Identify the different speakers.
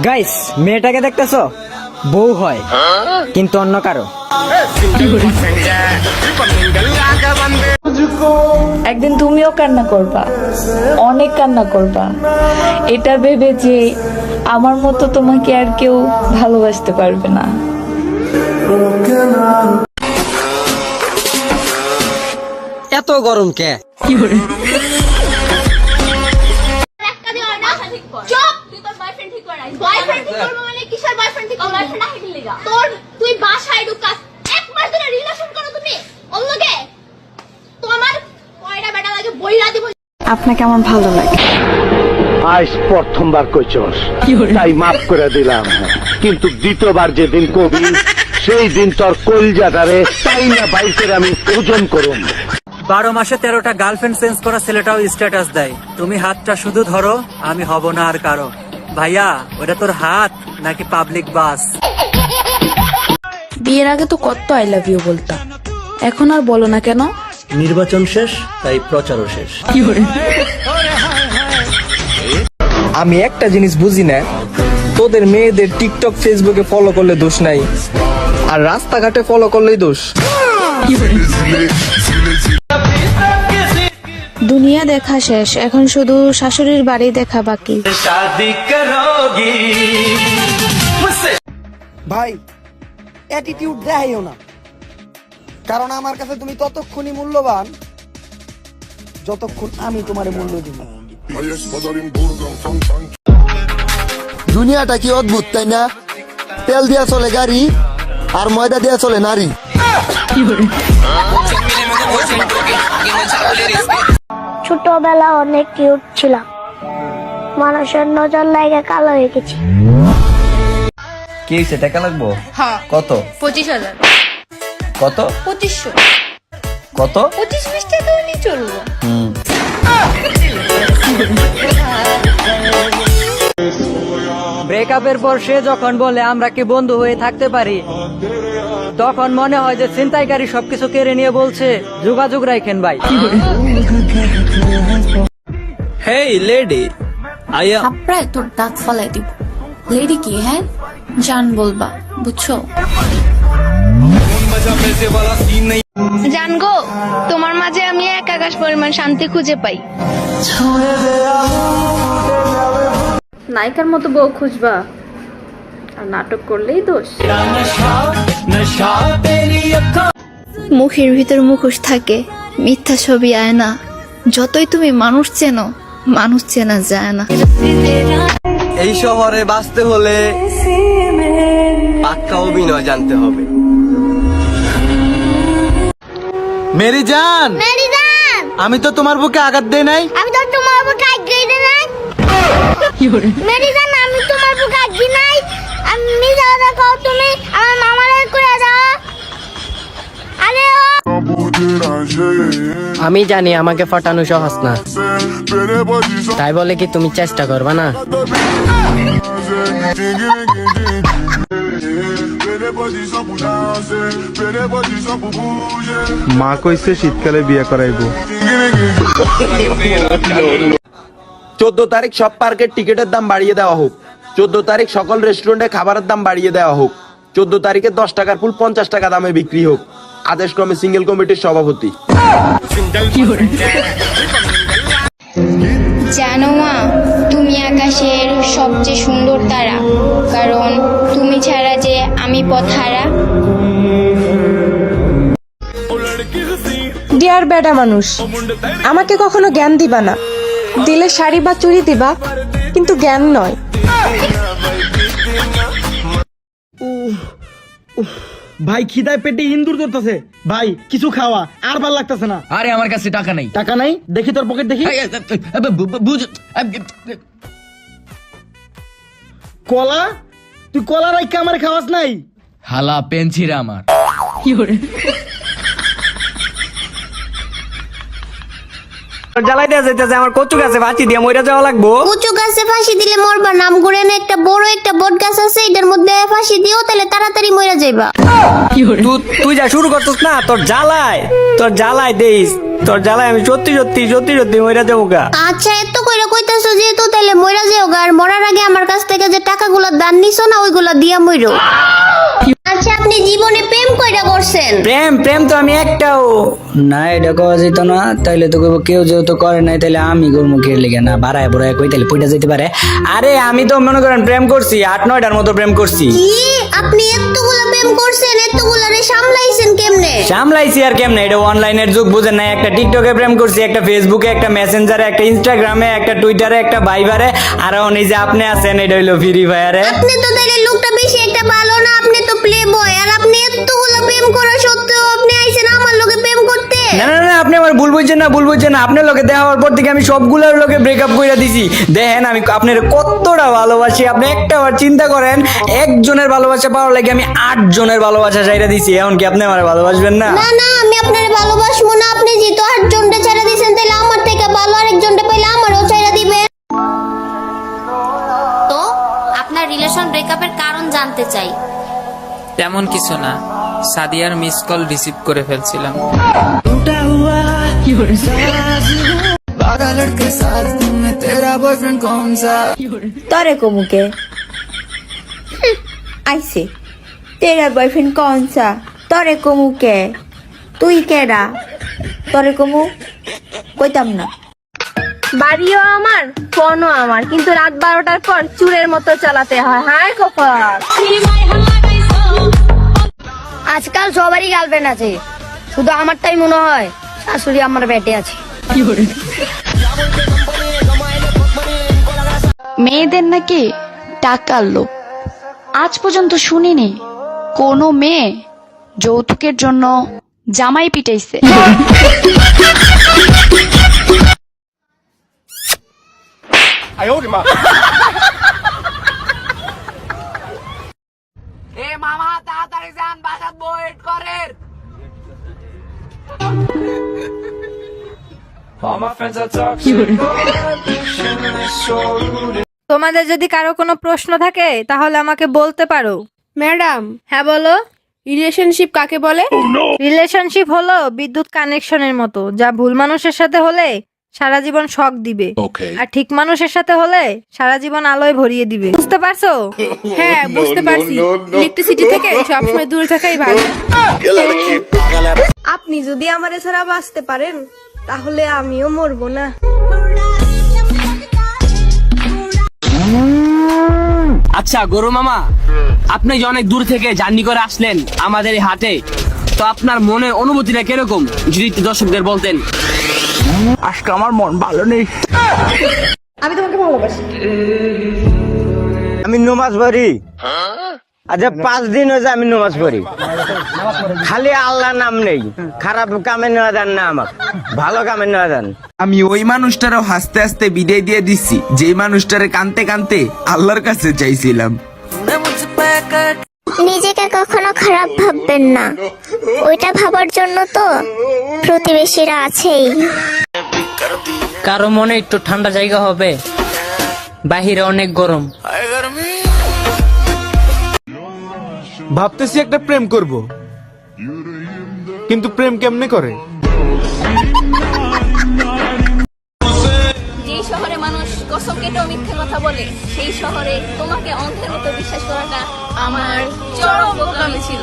Speaker 1: Guys, মেয়েটাকে দেখতেছো? বউ হয় কিন্তু অন্য কারো।
Speaker 2: একদিন তুমিও কান্না করবা, অনেক কান্না করবা, এটা ভেবে যে আমার মতো তোমাকে আর কেউ ভালোবাসতে পারবে না।
Speaker 1: এত গরম কে?
Speaker 3: তুই বাসায় ঢুকাস এক মাস ধরে রিলেশন করো তুমি ওর লগে তোমার কয়টা বেটা লাগে বইরা দিব।
Speaker 2: আপনাকে আমার ভালো লাগে।
Speaker 4: আজ প্রথমবার কইছস তাই মাফ করে দিলাম, কিন্তু দ্বিতীয়বার যেদিন কবি সেই দিন তোর কলজাটারে তাই না বাইকের আমি ওজন করুম।
Speaker 1: 12 মাসে 13টা গার্লফ্রেন্ড চেঞ্জ করা ছেলেটাও স্ট্যাটাস দেয়, তুমি হাতটা শুধু ধরো, আমি হব না আর কারো। ভাইয়া, ওটা তোর হাত নাকি পাবলিক বাস?
Speaker 2: বিয়ের আগে তো কত আই লাভ ইউ বলতাম, এখন আর বলো না কেন?
Speaker 5: নির্বাচন শেষ, তাই প্রচারও শেষ।
Speaker 6: আমি একটা জিনিস বুঝি না, তোদের মেয়েদের টিকটক ফেসবুকে ফলো করলে দোষ নাই, আর রাস্তাঘাটে ফলো করলেই দোষ।
Speaker 7: দুনিয়া দেখা শেষ, এখন শুধু শাশুড়ির বাড়ি দেখা বাকি।
Speaker 8: ভাই অ্যাটিটিউড দেখাইও না, কারণ আমার কাছে তুমি ততক্ষণই মূল্যবান যতক্ষণ আমি তোমার মূল্য দিব।
Speaker 9: দুনিয়াটা কি অদ্ভুত তাই না? তেল দিয়া চলে গাড়ি আর ময়দা দিয়া চলে নারী।
Speaker 7: ছোটবেলা অনেক কিউট ছিলাম, মানুষের নজর লাগে কালো হয়ে গেছি।
Speaker 6: কি হয়েছে? টাকা লাগবো? কত?
Speaker 3: 25,000।
Speaker 6: কত?
Speaker 3: 2500।
Speaker 6: কত?
Speaker 3: 25-20 টাকা হলেই চলবো।
Speaker 1: ব্রেকআপের পর সে যখন বলে আমরা কি বন্ধু হয়ে থাকতে পারি, তখন মনে হয় যে ছিনতাইকারী সবকিছু কেড়ে নিয়ে বলছে যোগাযোগ রাখেন ভাই।
Speaker 6: হেই লেডি, আয়া
Speaker 7: প্রায় তোর দাঁত ফালাই দিব। লেডি কি? হ্যাঁ, জান বলবা, বুঝছো?
Speaker 3: জানগো, তোমার মাঝে আমি এক আকাশ পরিমাণ শান্তি খুঁজে পাই।
Speaker 2: নায়িকার মতো বউ খুঁজবা আর নাটক করলেই দোষ।
Speaker 7: মুখের ভিতর মুখোশ থাকে, মিথ্যা ছবি আয় না। যতই তুমি মানুষ চেনো, মানুষ চেনা যায় না।
Speaker 6: এই শহরে বাঁচতে হলে পাক্কা অভিনয় জানতে হবে। মেরি জান, আমি তো তোমার বুকে আঘাত দেই নাই।
Speaker 3: আমি তো তোমার বুকে আঘাত দেই নাই। মেরি জান, আমি তোমার বুকে আঘাত দিই নাই। আমি যাওয়া কও তুমি আমার মামারে কইয়া দাও। আরে
Speaker 1: আমি জানি আমাকে ফটানো সহজ না, তাই বলে কি তুমি চেষ্টা করবা না?
Speaker 10: মা কইছে শীতকালে বিয়ে করাইবো।
Speaker 4: 14 তারিখ সব পার্কের টিকিটের দাম বাড়িয়ে দেওয়া হোক। 14 তারিখ সকল রেস্টুরেন্টে খাবারের দাম বাড়িয়ে দেওয়া হোক। 14 তারিখে 10 টাকার ফুল 50 টাকা দামে বিক্রি হোক। আদেশ ক্রমে সিঙ্গেল কমিটির সভাপতি।
Speaker 7: জানো মা, তুমি আকাশের সবচেয়ে সুন্দর তারা, কারণ তুমি ছাড়া যে আমি পথহারা।
Speaker 2: ডিয়ার বেডা মানুষ, আমাকে কখনো জ্ঞান দিবা না, দিলে শাড়ি বা চুড়ি দিবা, কিন্তু জ্ঞান নয়।
Speaker 8: ভাই খিদায় পেটে ইন্দুর ধরতেছে, ভাই কিছু খাওয়া, আর ভাল লাগতেছে না।
Speaker 5: আরে আমার কাছে টাকা নাই।
Speaker 8: টাকা নাই? দেখি তোর পকেট দেখি। কলা? তুই কলা রাইখা আমার খাওয়াস নাই?
Speaker 5: হালা পেনছিরা আমার।
Speaker 1: জ্বালাই দেওয়া যাইতেছে, আমার কচু গাছে ফাঁসি দিয়ে মইরা যাওয়া লাগবো।
Speaker 3: উঁচু গাছে ফাঁসি দিলে মরবা, নাম করে না একটা বড় একটা বট গাছ আছে, এটার মধ্যে ফাঁসি দিও, তাহলে তাড়াতাড়ি মরে যাইবা।
Speaker 1: তুই যা শুরু করছিস না, তোর জ্বালায় দেইস, তোর জ্বালায় আমি সত্যি সত্যি মইরা যাবো গা।
Speaker 3: আচ্ছা, এত কইরা কইতাছো যেহেতু তাহলে মইরা যেও গা, আর মরার আগে আমার কাছ থেকে যে টাকাগুলো দান নিছো না ওইগুলা দিয়া মইরো। আচ্ছা আপনি জীবনে প্রেম কইরা করছেন?
Speaker 11: প্রেম তো আমি একটাও না, এটা কওয়া যেত না। তাইলে তো কইবো কেউ যেহেতু করে নাই তাইলে আমি করবো কে লিগে না, বাড়ায় বড়ায় কই তাইলে পইটা যেতে পারে। আরে আমি তো মনে করেন প্রেম করছি 8-9টার মতো প্রেম করছি।
Speaker 3: কি আপনি এতগুলা প্রেম করছেন? এতগুলারে সামলাইছেন কেমনে?
Speaker 11: সামলাইছি আর কেমনে, এটা অনলাইনের যুগ বুঝেন না। একটা টিকটকে প্রেম করছি, একটা ফেসবুকে, একটা মেসেঞ্জারে, একটা ইনস্টাগ্রামে, একটা টুইটারে, একটা ভাইবারে, আর এই যে আপনি আছেন এটা হইলো ফ্রি ফায়ারে।
Speaker 3: আপনি তো তাইলে লোকটা বেশি একটা ভালো না, আপনি তো প্লে বয়। আর আপনি এতগুলা প্রেম করা সত্ত্বেও আপনি আইছেন আমার লগে প্রেম করতে?
Speaker 11: না না না, আপনি আমার ভুল বুঝছেন না, ভুল বুঝছেন না। আপনার লোকে দেখা হওয়ার পর থেকে আমি সবগুলোর লোকে ব্রেকআপ কইরা দিছি। দেখেন আমি আপনার কতটা ভালোবাসি, আপনি একটা বার চিন্তা করেন, একজনের ভালোবাসা পাওয়ার লাগে আমি 8 জনের ভালোবাসা চাইরা দিছি। এখন কি আপনি আমার ভালোবাসবেন না?
Speaker 3: না না, আমি আপনারে ভালোবাসবো না। আপনি যেহেতু 8 জনটা ছেড়ে দিয়েছেন তাহলে আমার থেকে ভালো আরেকজনটা পাইলে আমারও ছেড়ে দিবেন।
Speaker 12: তো আপনার রিলেশন ব্রেকআপের কারণ জানতে চাই।
Speaker 1: তেমন কিছু না, সাদিয়ার মিস কল রিসিভ করে ফেলছিলাম।
Speaker 2: তরে কমুকে আইছে তেরা বয়ফ্রেন্ড কौन सा? তরে কমুকে তুই কেডা? তরে কমু কইতাম না।
Speaker 12: বাড়িও আমার, ফোনও আমার, কিন্তু রাত 12টার পর চুরের মতো চালাতে হয়। হায় কপাল।
Speaker 3: আজকাল সবারই গার্লফ্রেন্ড আছে, শুধু আমারটাই মনে হয় শাশুড়ি আমার বেটে আছে।
Speaker 7: মেয়েদের নাকি টাকার লোভ। আজ পর্যন্ত শুনিনি কোনো মেয়ে যৌতুকের জন্য জামাই পিটাইছে।
Speaker 12: তোমাদের যদি কারো কোনো প্রশ্ন থাকে তাহলে আমাকে বলতে পারো। ম্যাডাম। হ্যাঁ বলো। রিলেশনশিপ কাকে বলে? রিলেশনশিপ হলো বিদ্যুৎ কানেকশনের মতো, যা ভুল মানুষের সাথে হলে সারা জীবন শক দিবে, আর ঠিক মানুষের সাথে হলে সারা জীবন আলোয় ভরিয়ে দিবে। বুঝতে পারছো?
Speaker 3: হ্যাঁ বুঝতে পারছি, ইলেকট্রিসিটি থেকে সবসময় দূরে থাকাই ভালো। আপনি যদি আমারে ছাড়া বাঁচতে পারেন তাহলে আমিও মরবো না।
Speaker 11: আচ্ছা গরু মামা, আপনি যে অনেক দূর থেকে জার্নি করে আসলেন আমাদের এই হাটে, তো আপনার মনে অনুভূতিটা কিরকম যদি একটু দর্শকদের বলতেন। আজকে আমার মন ভালো নেই।
Speaker 2: আমি তোমাকে ভালোবাসি।
Speaker 11: আমি নমাজ পড়ি, আচ্ছা 5 দিন হয়েছে আমি নমাজ পড়ি, খালি আল্লাহ নাম নেই। খারাপ কামে নেওয়া দেন না, আমার ভালো কামে নেওয়া দেন।
Speaker 4: আমি ওই মানুষটারও হাসতে হাসতে বিদায় দিয়ে দিচ্ছি, যেই মানুষটারে কানতে কানতে আল্লাহর কাছে চাইছিলাম।
Speaker 3: নিজেকে কখনো খারাপ ভাববেন না, ওইটা ভাবার জন্য তো প্রতিবেশীরা আছেই।
Speaker 11: কারো মনে একটু ঠান্ডা জায়গা হবে, বাহিরে অনেক গরম।
Speaker 10: ভাবতেছি একটা প্রেম করব, কিন্তু প্রেম কেমনে করে?
Speaker 12: যেই শহরে মানুষ কসম কেটেও মিথ্যে কথা বলে, সেই শহরে তোমাকে অন্ধের মতো বিশ্বাস করাটা আমার চরম বোকামি ছিল।